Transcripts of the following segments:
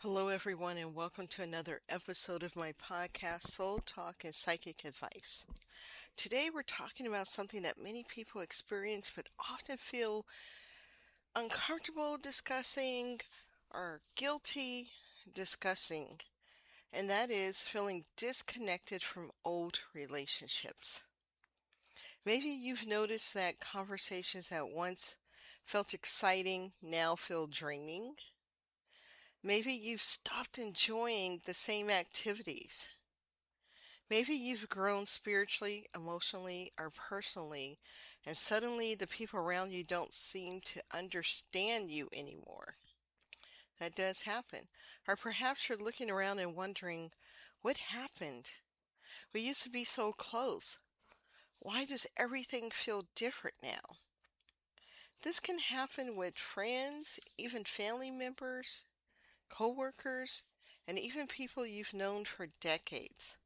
Hello, everyone, and welcome to another episode of my podcast, Soul Talk and Psychic Advice. Today, we're talking about something that many people experience but often feel uncomfortable discussing or guilty discussing, and that is feeling disconnected from old relationships. Maybe you've noticed that conversations that once felt exciting now feel draining. Maybe you've stopped enjoying the same activities. Maybe you've grown spiritually, emotionally, or personally, and suddenly the people around you don't seem to understand you anymore. That does happen. Or perhaps you're looking around and wondering, what happened? We used to be so close. Why does everything feel different now? This can happen with friends, even family members, coworkers, and even people you've known for decades.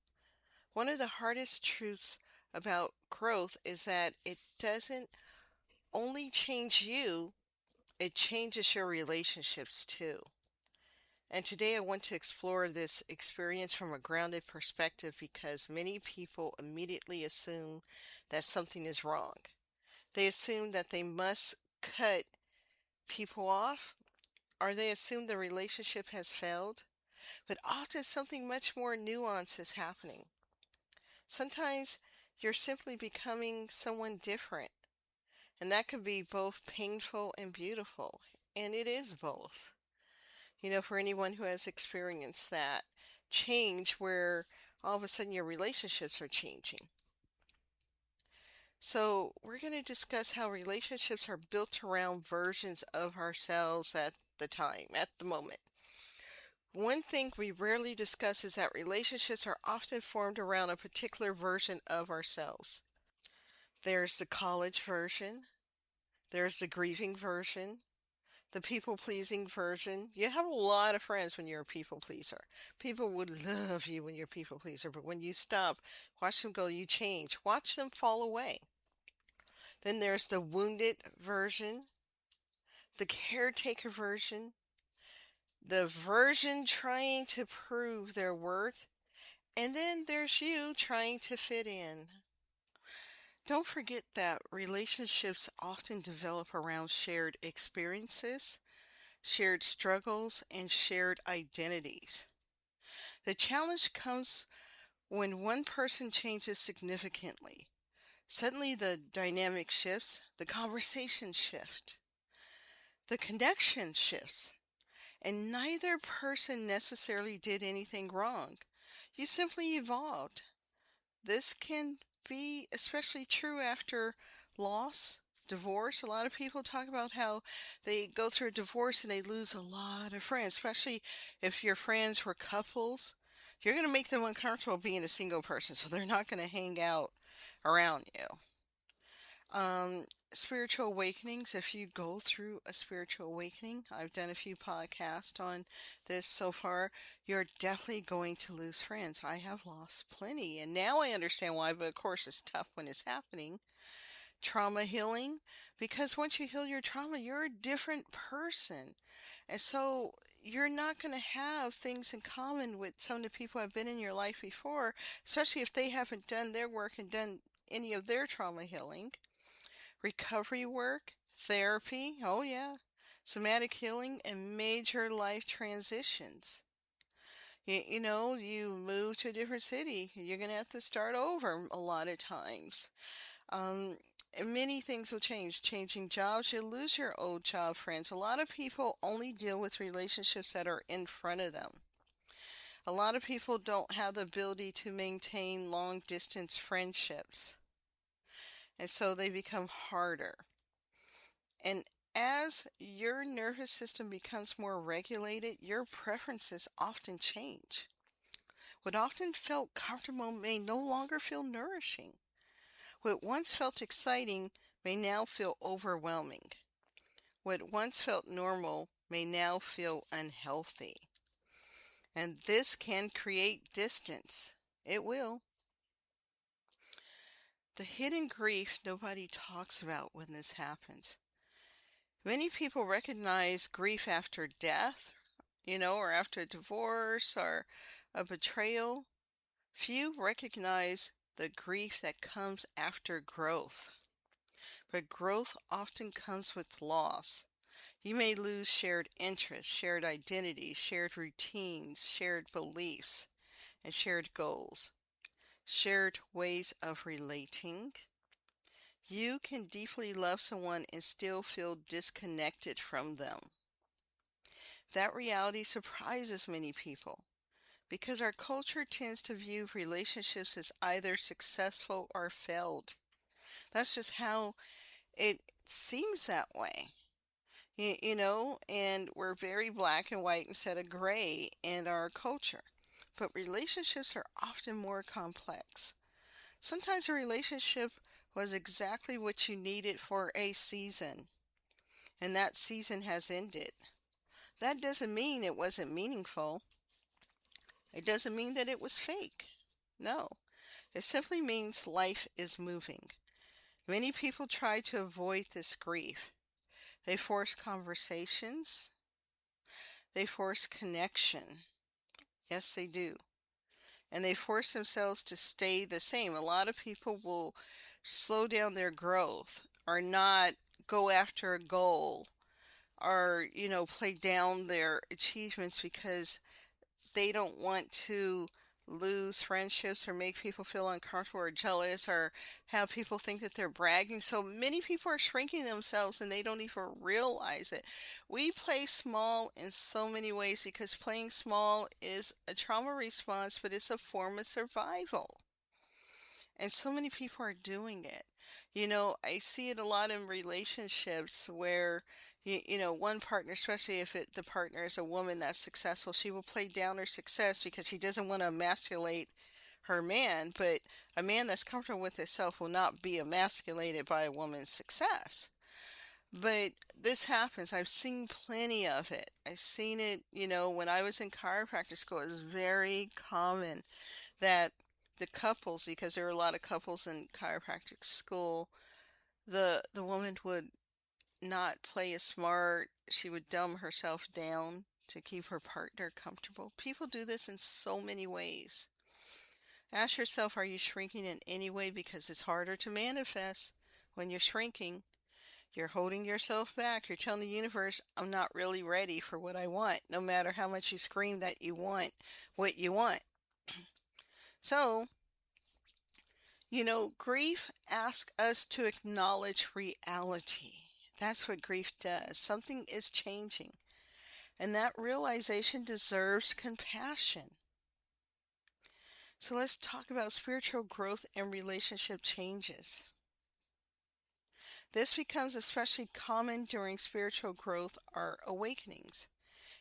One of the hardest truths about growth is that it doesn't only change you, it changes your relationships too. And today I want to explore this experience from a grounded perspective because many people immediately assume that something is wrong. They assume that they must cut people off, or they assume the relationship has failed. But often something much more nuanced is happening. Sometimes you're simply becoming someone different, and that could be both painful and beautiful, and it is both. For anyone who has experienced that change where all of a sudden your relationships are changing. So, we're going to discuss how relationships are built around versions of ourselves at the moment. One thing we rarely discuss is that relationships are often formed around a particular version of ourselves. There's the college version, there's the grieving version, the people-pleasing version. You have a lot of friends when you're a people pleaser. People would love you when you're a people pleaser, but when you stop, watch them go, you change. Watch them fall away. Then there's the wounded version, the caretaker version, the version trying to prove their worth, and then there's you trying to fit in. Don't forget that relationships often develop around shared experiences, shared struggles, and shared identities. The challenge comes when one person changes significantly. Suddenly the dynamic shifts, the conversation shifts, the connection shifts, and neither person necessarily did anything wrong. You simply evolved. This can be especially true after loss, divorce. A lot of people talk about how they go through a divorce and they lose a lot of friends, especially if your friends were couples. You're going to make them uncomfortable being a single person, so they're not going to hang out around you. Spiritual awakenings. If you go through a spiritual awakening, I've done a few podcasts on this so far, you're definitely going to lose friends. I have lost plenty, and now I understand why, but of course it's tough when it's happening. Trauma healing, because once you heal your trauma, you're a different person. And so you're not going to have things in common with some of the people who have been in your life before, especially if they haven't done their work and done any of their trauma healing. Recovery work, therapy, oh yeah, somatic healing, and major life transitions. You move to a different city, you're going to have to start over a lot of times. And many things will change. Changing jobs, you lose your old job friends. A lot of people only deal with relationships that are in front of them. A lot of people don't have the ability to maintain long distance friendships, and so they become harder. And as your nervous system becomes more regulated, your preferences often change. What often felt comfortable may no longer feel nourishing. What once felt exciting may now feel overwhelming. What once felt normal may now feel unhealthy. And this can create distance. It will. The hidden grief nobody talks about when this happens. Many people recognize grief after death, or after a divorce or a betrayal, few recognize the grief that comes after growth. But growth often comes with loss. You may lose shared interests, shared identities, shared routines, shared beliefs, and shared goals, shared ways of relating. You can deeply love someone and still feel disconnected from them. That reality surprises many people because our culture tends to view relationships as either successful or failed. That's just how it seems that way. And we're very black and white instead of gray in our culture. But relationships are often more complex. Sometimes a relationship was exactly what you needed for a season, and that season has ended. That doesn't mean it wasn't meaningful. It doesn't mean that it was fake. No, it simply means life is moving. Many people try to avoid this grief. They force conversations, they force connection. Yes, they do. And they force themselves to stay the same. A lot of people will slow down their growth or not go after a goal or, play down their achievements because they don't want to lose friendships or make people feel uncomfortable or jealous or have people think that they're bragging. So many people are shrinking themselves and they don't even realize it. We play small in so many ways because playing small is a trauma response, but it's a form of survival. And so many people are doing it. I see it a lot in relationships where, one partner, especially if the partner is a woman that's successful, she will play down her success because she doesn't want to emasculate her man. But a man that's comfortable with himself will not be emasculated by a woman's success. But this happens. I've seen plenty of it. I've seen it, when I was in chiropractic school. It was very common that the couples, because there were a lot of couples in chiropractic school, the woman would not play as smart. She would dumb herself down to keep her partner comfortable. People do this in so many ways. Ask yourself, are you shrinking in any way? Because it's harder to manifest when you're shrinking. You're holding yourself back. You're telling the universe, I'm not really ready for what I want, no matter how much you scream that you want what you want. So, grief asks us to acknowledge reality. That's what grief does. Something is changing, and that realization deserves compassion. So let's talk about spiritual growth and relationship changes. This becomes especially common during spiritual growth or awakenings.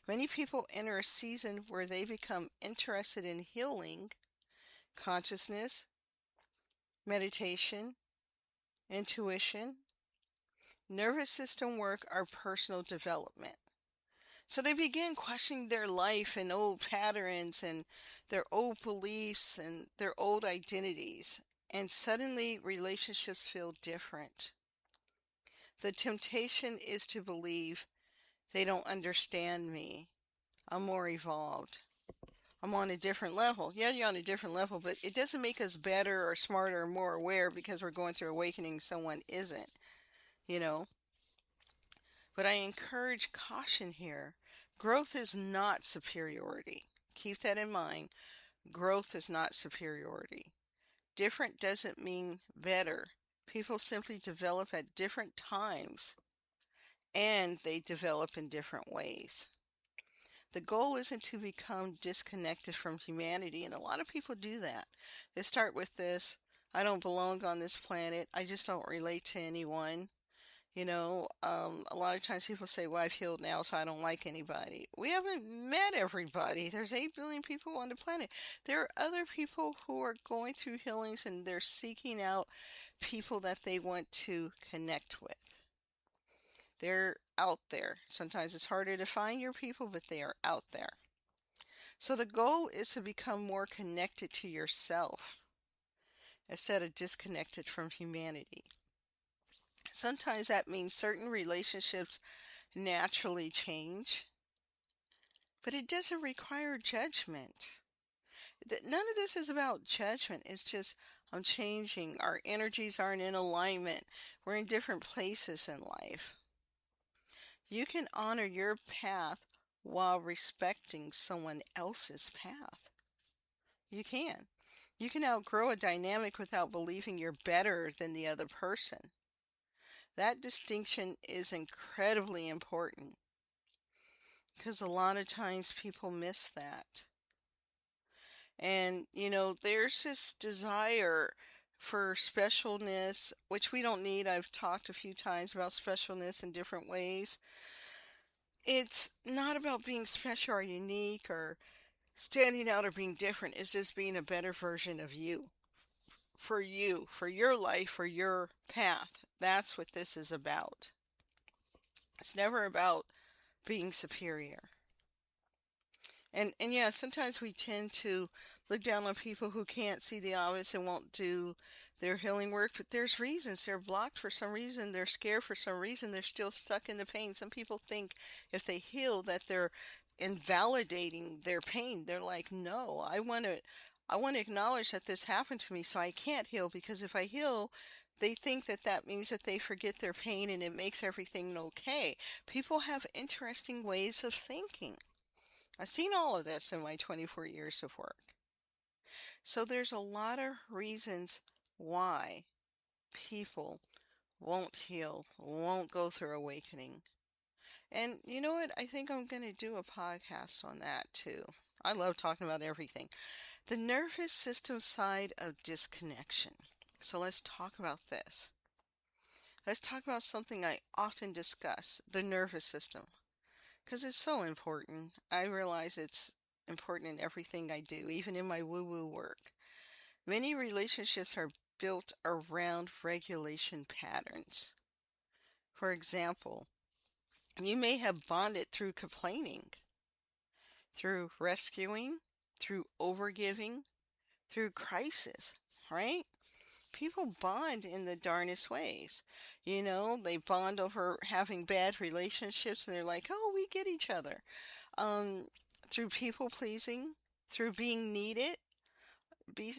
Many people enter a season where they become interested in healing, consciousness, meditation, intuition, nervous system work, or personal development. So they begin questioning their life and old patterns and their old beliefs and their old identities. And suddenly relationships feel different. The temptation is to believe they don't understand me. I'm more evolved. I'm on a different level. Yeah, you're on a different level, but it doesn't make us better or smarter or more aware because we're going through awakening someone isn't, you know. But I encourage caution here. Growth is not superiority. Keep that in mind. Growth is not superiority. Different doesn't mean better. People simply develop at different times and they develop in different ways. The goal isn't to become disconnected from humanity, and a lot of people do that. They start with this: I don't belong on this planet, I just don't relate to anyone. A lot of times people say, well, I've healed now, so I don't like anybody. We haven't met everybody. There's 8 billion people on the planet. There are other people who are going through healings and they're seeking out people that they want to connect with. They're out there. Sometimes it's harder to find your people, but they are out there. So the goal is to become more connected to yourself instead of disconnected from humanity. Sometimes that means certain relationships naturally change, but it doesn't require judgment. None of this is about judgment. It's just I'm changing. Our energies aren't in alignment. We're in different places in life. You can honor your path while respecting someone else's path. You can. You can outgrow a dynamic without believing you're better than the other person. That distinction is incredibly important because a lot of times people miss that. And, there's this desire for specialness, which we don't need. I've talked a few times about specialness in different ways. It's not about being special or unique or standing out or being different. It's just being a better version of you, for your life, for your path. That's what this is about. It's never about being superior. And yeah, sometimes we tend to look down on people who can't see the obvious and won't do their healing work, but there's reasons. They're blocked for some reason, they're scared for some reason, they're still stuck in the pain. Some people think if they heal that they're invalidating their pain. They're like, "No, I want to acknowledge that this happened to me, so I can't heal because if I heal, they think that that means that they forget their pain and it makes everything okay." People have interesting ways of thinking. I've seen all of this in my 24 years of work. So there's a lot of reasons why people won't heal, won't go through awakening. And you know what? I think I'm going to do a podcast on that too. I love talking about everything. The nervous system side of disconnection. So let's talk about this. Let's talk about something I often discuss, the nervous system. Because it's so important. I realize it's important in everything I do, even in my woo-woo work. Many relationships are built around regulation patterns. For example, you may have bonded through complaining, through rescuing, through overgiving, through crisis, right? People bond in the darnest ways. They bond over having bad relationships and they're like, oh, we get each other. Um, Through people pleasing, through being needed.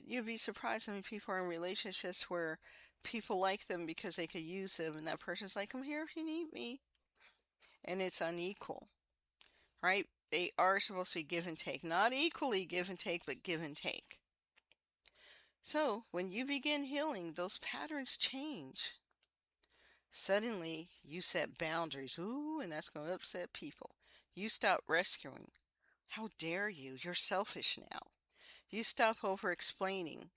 You'd be surprised how many people are in relationships where people like them because they could use them, and that person's like, I'm here if you need me. And it's unequal, right? They are supposed to be give and take, not equally give and take, but give and take. So when you begin healing, those patterns change. Suddenly, you set boundaries. Ooh, and that's going to upset people. You stop rescuing. How dare you? You're selfish now. You stop over explaining,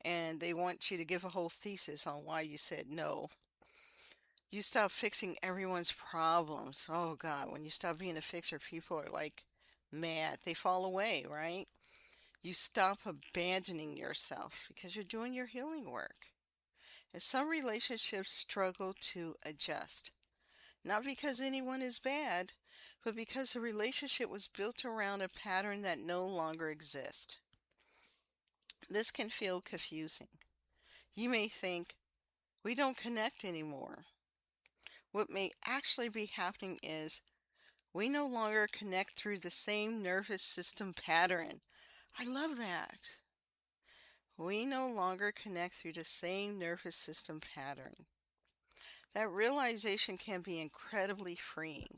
and they want you to give a whole thesis on why you said no. You stop fixing everyone's problems. Oh God, when you stop being a fixer, people are like mad. They fall away, right? You stop abandoning yourself because you're doing your healing work. And some relationships struggle to adjust. Not because anyone is bad, but because the relationship was built around a pattern that no longer exists. This can feel confusing. You may think, we don't connect anymore. What may actually be happening is we no longer connect through the same nervous system pattern. I love that. We no longer connect through the same nervous system pattern. That realization can be incredibly freeing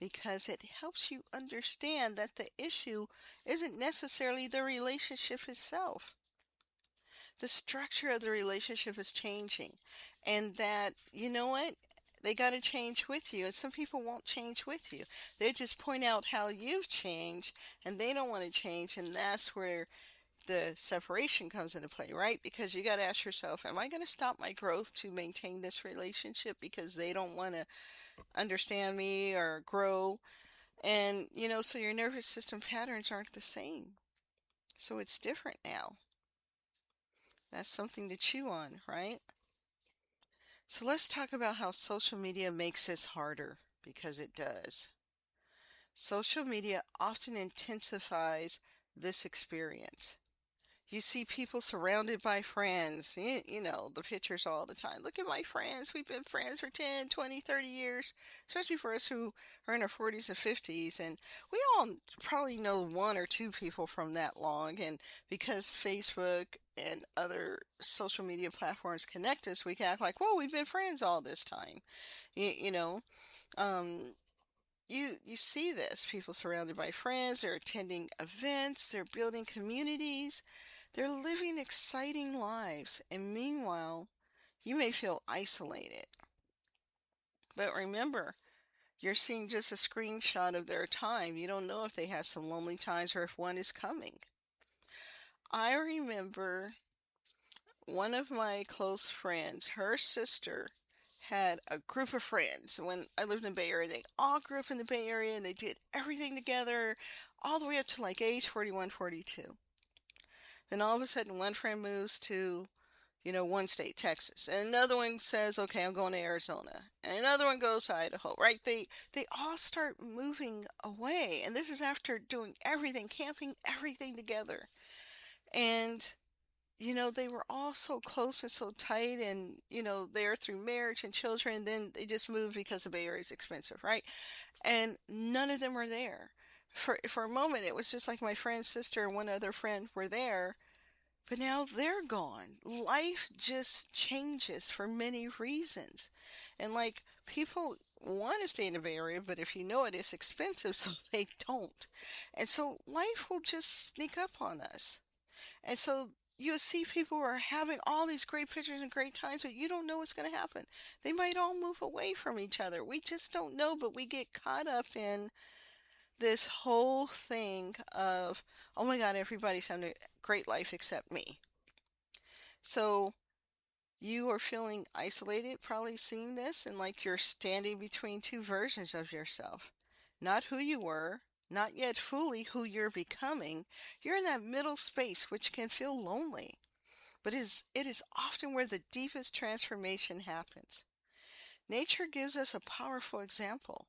because it helps you understand that the issue isn't necessarily the relationship itself. The structure of the relationship is changing, and that, you know what? They got to change with you, and some people won't change with you. They just point out how you've changed, and they don't want to change, and that's where the separation comes into play, right? Because you got to ask yourself, am I going to stop my growth to maintain this relationship because they don't want to understand me or grow? And, so your nervous system patterns aren't the same. So it's different now. That's something to chew on, right? So let's talk about how social media makes this harder, because it does. Social media often intensifies this experience. You see people surrounded by friends. You know, the pictures all the time. Look at my friends. We've been friends for 10, 20, 30 years, especially for us who are in our 40s and 50s. And we all probably know one or two people from that long. And because Facebook and other social media platforms connect us, we can act like, whoa, we've been friends all this time. You know, um, you see this, people surrounded by friends, they're attending events, they're building communities, they're living exciting lives, and meanwhile you may feel isolated. But remember, you're seeing just a screenshot of their time. You don't know if they have some lonely times or if one is coming. I remember one of my close friends, her sister had a group of friends. When I lived in the Bay Area, they all grew up in the Bay Area and they did everything together all the way up to like age 41, 42. Then all of a sudden, one friend moves to, one state, Texas, and another one says, "Okay, I'm going to Arizona," and another one goes to Idaho. Right? They all start moving away, and this is after doing everything, camping, everything together, and they were all so close and so tight and, there through marriage and children. Then they just moved because the Bay Area is expensive, right? And none of them were there. For a moment, it was just like my friend's sister and one other friend were there, but now they're gone. Life just changes for many reasons. And like people want to stay in the Bay Area, but if you know it, it's expensive, so they don't. And so life will just sneak up on us. And so you'll see people who are having all these great pictures and great times, but you don't know what's going to happen. They might all move away from each other. We just don't know, but we get caught up in this whole thing of, oh my God, everybody's having a great life except me. So you are feeling isolated, probably seeing this, and like you're standing between two versions of yourself. Not who you were, not yet fully who you're becoming. You're in that middle space, which can feel lonely, but it is often where the deepest transformation happens. Nature gives us a powerful example.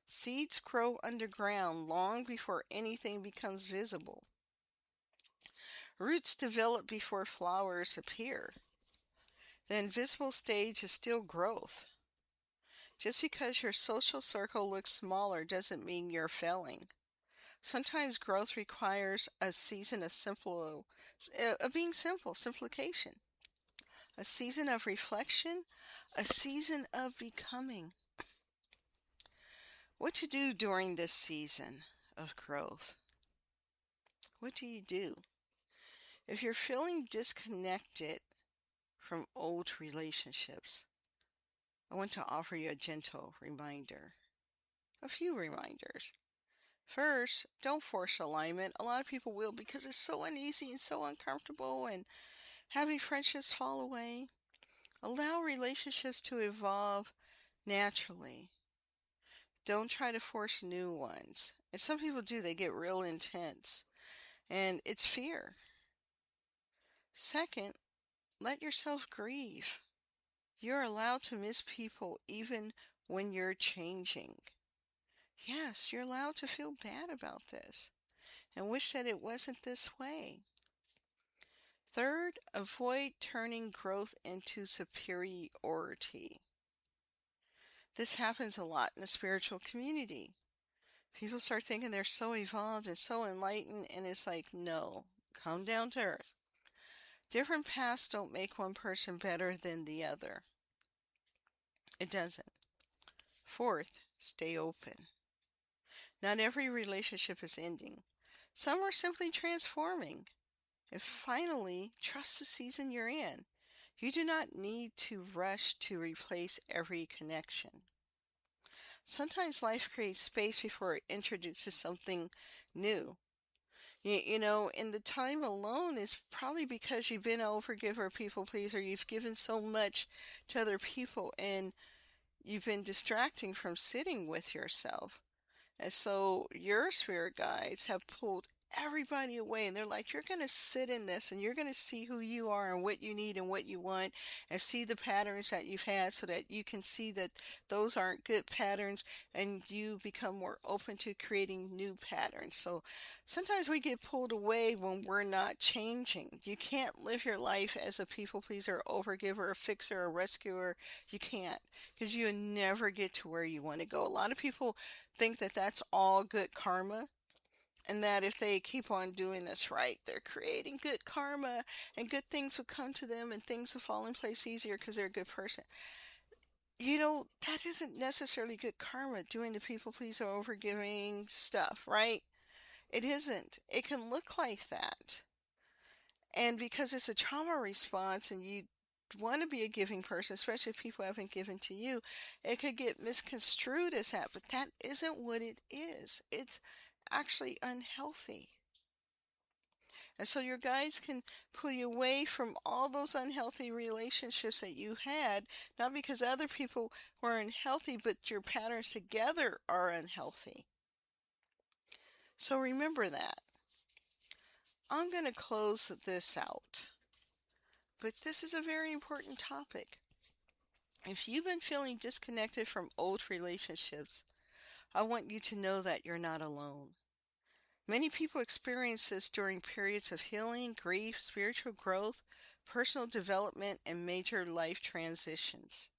Seeds grow underground long before anything becomes visible. Roots develop before flowers appear. The invisible stage is still growth. Just because your social circle looks smaller doesn't mean you're failing. Sometimes growth requires a season of being simple, simplification, a season of reflection, a season of becoming. What to do during this season of growth? What do you do? If you're feeling disconnected from old relationships, I want to offer you a gentle reminder, a few reminders. First, don't force alignment. A lot of people will because it's so uneasy and so uncomfortable, and having friendships fall away. Allow relationships to evolve naturally. Don't try to force new ones. And some people do, they get real intense. And it's fear. Second, let yourself grieve. You're allowed to miss people even when you're changing. Yes, you're allowed to feel bad about this and wish that it wasn't this way. Third, avoid turning growth into superiority. This happens a lot in the spiritual community. People start thinking they're so evolved and so enlightened, and it's like, no, come down to earth. Different paths don't make one person better than the other. It doesn't. Fourth, stay open. Not every relationship is ending. Some are simply transforming. And finally, trust the season you're in. You do not need to rush to replace every connection. Sometimes life creates space before it introduces something new. And the time alone is probably because you've been an overgiver, people pleaser. You've given so much to other people and you've been distracting from sitting with yourself. And so your spirit guides have pulled everybody away, and they're like, you're going to sit in this and you're going to see who you are and what you need and what you want, and see the patterns that you've had so that you can see that those aren't good patterns, and you become more open to creating new patterns. So sometimes we get pulled away when we're not changing. You can't live your life as a people pleaser, overgiver, a fixer, a rescuer. You can't, because you never get to where you want to go. A lot of people think that that's all good karma, and that if they keep on doing this right, they're creating good karma, and good things will come to them, and things will fall in place easier because they're a good person. That isn't necessarily good karma, doing the people pleaser, overgiving stuff, right? It isn't. It can look like that. And because it's a trauma response and you want to be a giving person, especially if people haven't given to you, it could get misconstrued as that, but that isn't what it is. It's actually unhealthy. And so your guides can pull you away from all those unhealthy relationships that you had, not because other people were unhealthy, but your patterns together are unhealthy. So remember that. I'm going to close this out, but this is a very important topic. If you've been feeling disconnected from old relationships, I want you to know that you're not alone. Many people experience this during periods of healing, grief, spiritual growth, personal development, and major life transitions.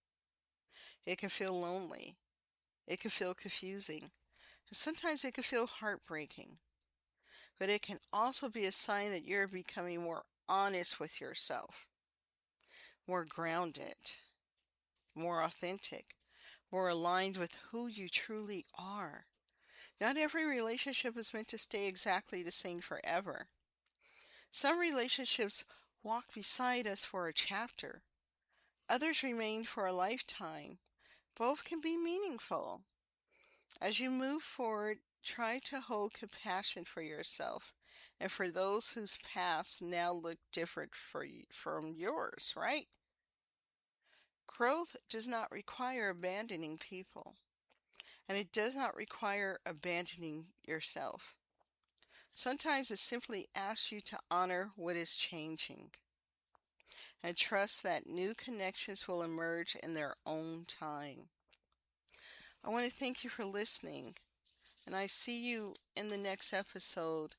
It can feel lonely. It can feel confusing. And sometimes it can feel heartbreaking. But it can also be a sign that you're becoming more honest with yourself, more grounded, more authentic, more aligned with who you truly are. Not every relationship is meant to stay exactly the same forever. Some relationships walk beside us for a chapter. Others remain for a lifetime. Both can be meaningful. As you move forward, try to hold compassion for yourself and for those whose paths now look different from yours, right? Growth does not require abandoning people, and it does not require abandoning yourself. Sometimes it simply asks you to honor what is changing and trust that new connections will emerge in their own time. I want to thank you for listening, and I see you in the next episode.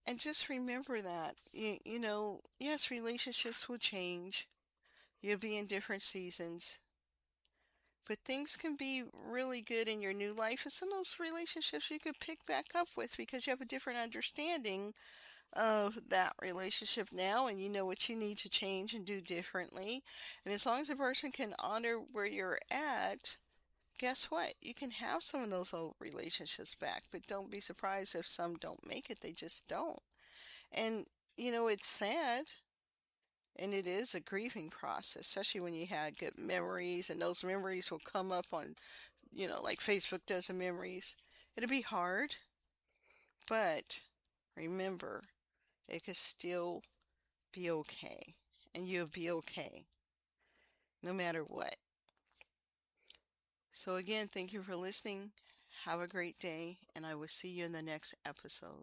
And just remember that, yes, relationships will change. You'll be in different seasons. But things can be really good in your new life. And some of those relationships you could pick back up with because you have a different understanding of that relationship now, and you know what you need to change and do differently. And as long as the person can honor where you're at, guess what? You can have some of those old relationships back, but don't be surprised if some don't make it. They just don't. And, it's sad. And it is a grieving process, especially when you had good memories, and those memories will come up on, like Facebook does the memories. It'll be hard, but remember, it could still be okay, and you'll be okay no matter what. So again, thank you for listening. Have a great day, and I will see you in the next episode.